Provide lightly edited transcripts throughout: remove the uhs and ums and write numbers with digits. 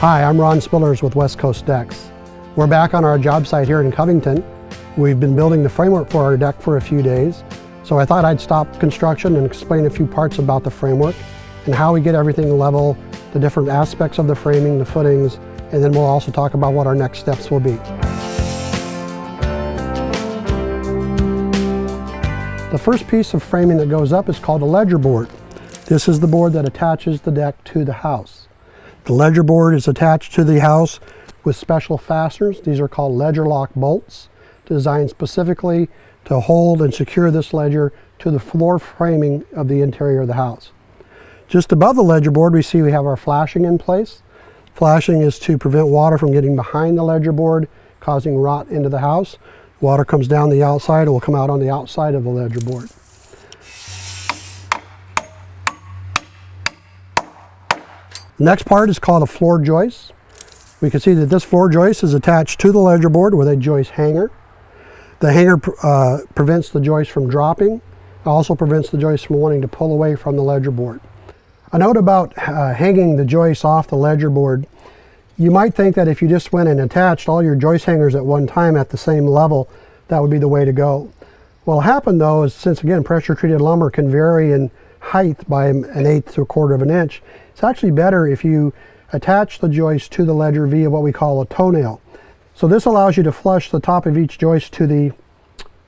Hi, I'm Ron Spillers with West Coast Decks. We're back on our job site here in Covington. We've been building the framework for our deck for a few days, so I thought I'd stop construction and explain a few parts about the framework and how we get everything level, the different aspects of the framing, the footings, and then we'll also talk about what our next steps will be. The first piece of framing that goes up is called a ledger board. This is the board that attaches the deck to the house. The ledger board is attached to the house with special fasteners. These are called ledger lock bolts, designed specifically to hold and secure this ledger to the floor framing of the interior of the house. Just above the ledger board, we have our flashing in place. Flashing is to prevent water from getting behind the ledger board, causing rot into the house. Water comes down the outside and will come out on the outside of the ledger board. The next part is called a floor joist. We can see that this floor joist is attached to the ledger board with a joist hanger. The hanger prevents the joist from dropping. It also prevents the joist from wanting to pull away from the ledger board. A note about hanging the joist off the ledger board. You might think that if you just went and attached all your joist hangers at one time at the same level, that would be the way to go. What'll happen though is, since again pressure treated lumber can vary in height by 1/8 to 1/4 of an inch, it's actually better if you attach the joist to the ledger via what we call a toenail. So this allows you to flush the top of each joist to the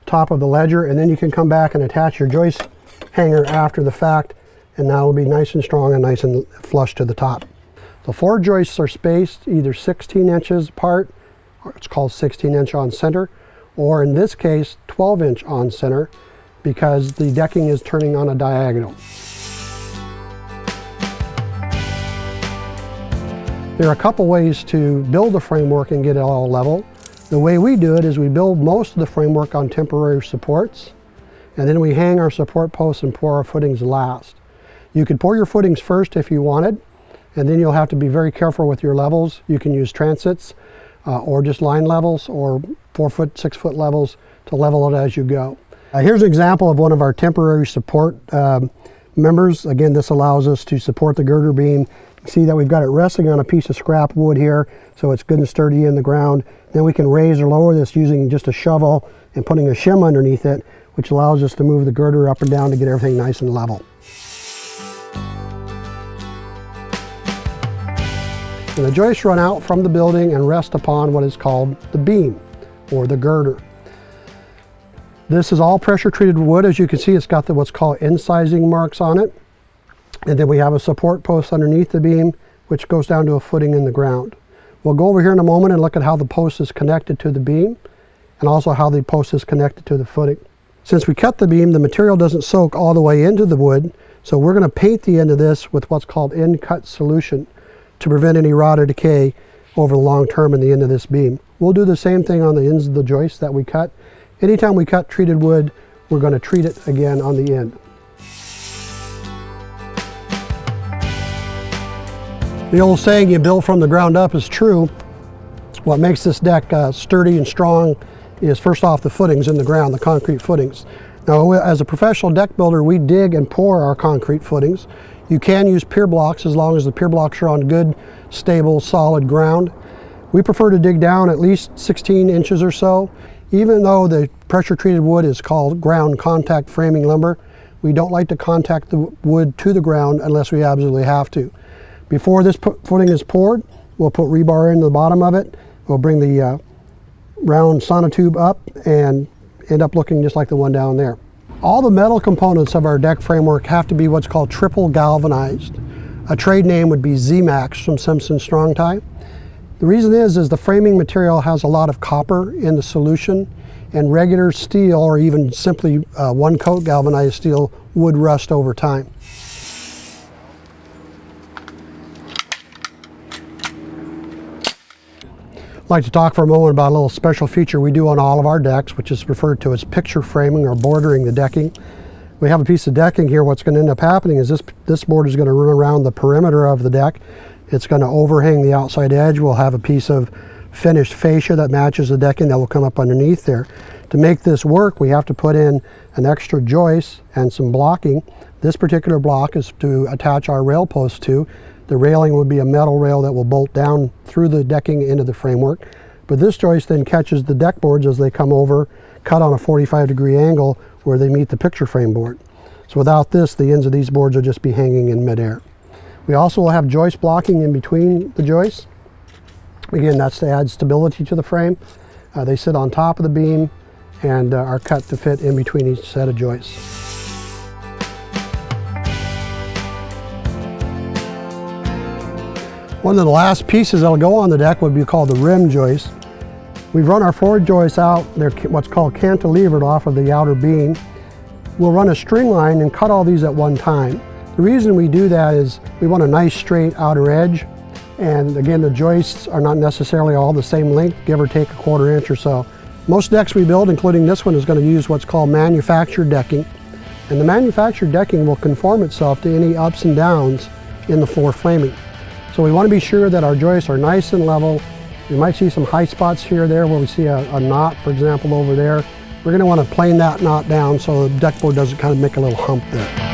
top of the ledger, and then you can come back and attach your joist hanger after the fact, and now it'll be nice and strong and nice and flush to the top. The floor joists are spaced either 16 inches apart, or it's called 16-inch on center, or in this case 12-inch on center, because the decking is turning on a diagonal. There are a couple ways to build the framework and get it all level. The way we do it is we build most of the framework on temporary supports, and then we hang our support posts and pour our footings last. You could pour your footings first if you wanted, and then you'll have to be very careful with your levels. You can use transits or just line levels or 4-foot, 6-foot levels to level it as you go. Here's an example of one of our temporary support members. Again, this allows us to support the girder beam. See that we've got it resting on a piece of scrap wood here, so it's good and sturdy in the ground. Then we can raise or lower this using just a shovel and putting a shim underneath it, which allows us to move the girder up and down to get everything nice and level. And the joists run out from the building and rest upon what is called the beam or the girder. This is all pressure treated wood. As you can see, it's got what's called incising marks on it. And then we have a support post underneath the beam, which goes down to a footing in the ground. We'll go over here in a moment and look at how the post is connected to the beam, and also how the post is connected to the footing. Since we cut the beam, the material doesn't soak all the way into the wood, so we're going to paint the end of this with what's called end-cut solution to prevent any rot or decay over the long term in the end of this beam. We'll do the same thing on the ends of the joists that we cut. Anytime we cut treated wood, we're going to treat it again on the end. The old saying, you build from the ground up, is true. What makes this deck sturdy and strong is first off the footings in the ground, the concrete footings. Now, as a professional deck builder, we dig and pour our concrete footings. You can use pier blocks as long as the pier blocks are on good, stable, solid ground. We prefer to dig down at least 16 inches or so. Even though the pressure treated wood is called ground contact framing lumber, we don't like to contact the wood to the ground unless we absolutely have to. Before this footing is poured, we'll put rebar in the bottom of it. We'll bring the round sonotube up and end up looking just like the one down there. All the metal components of our deck framework have to be what's called triple galvanized. A trade name would be Z-Max from Simpson Strong Tie. The reason is the framing material has a lot of copper in the solution, and regular steel or even simply one coat galvanized steel would rust over time. I'd like to talk for a moment about a little special feature we do on all of our decks, which is referred to as picture framing or bordering the decking. We have a piece of decking here. What's going to end up happening is this board is going to run around the perimeter of the deck. It's going to overhang the outside edge. We'll have a piece of finished fascia that matches the decking that will come up underneath there. To make this work, we have to put in an extra joist and some blocking. This particular block is to attach our rail post to. The railing would be a metal rail that will bolt down through the decking into the framework. But this joist then catches the deck boards as they come over, cut on a 45-degree angle where they meet the picture frame board. So without this, the ends of these boards will just be hanging in midair. We also will have joist blocking in between the joists. Again, that's to add stability to the frame. They sit on top of the beam and are cut to fit in between each set of joists. One of the last pieces that will go on the deck would be called the rim joist. We've run our floor joists out. They're what's called cantilevered off of the outer beam. We'll run a string line and cut all these at one time. The reason we do that is we want a nice straight outer edge. And again, the joists are not necessarily all the same length, give or take a 1/4 inch or so. Most decks we build, including this one, is going to use what's called manufactured decking. And the manufactured decking will conform itself to any ups and downs in the floor framing. So we want to be sure that our joists are nice and level. You might see some high spots here or there where we see a knot, for example, over there. We're going to want to plane that knot down so the deck board doesn't kind of make a little hump there.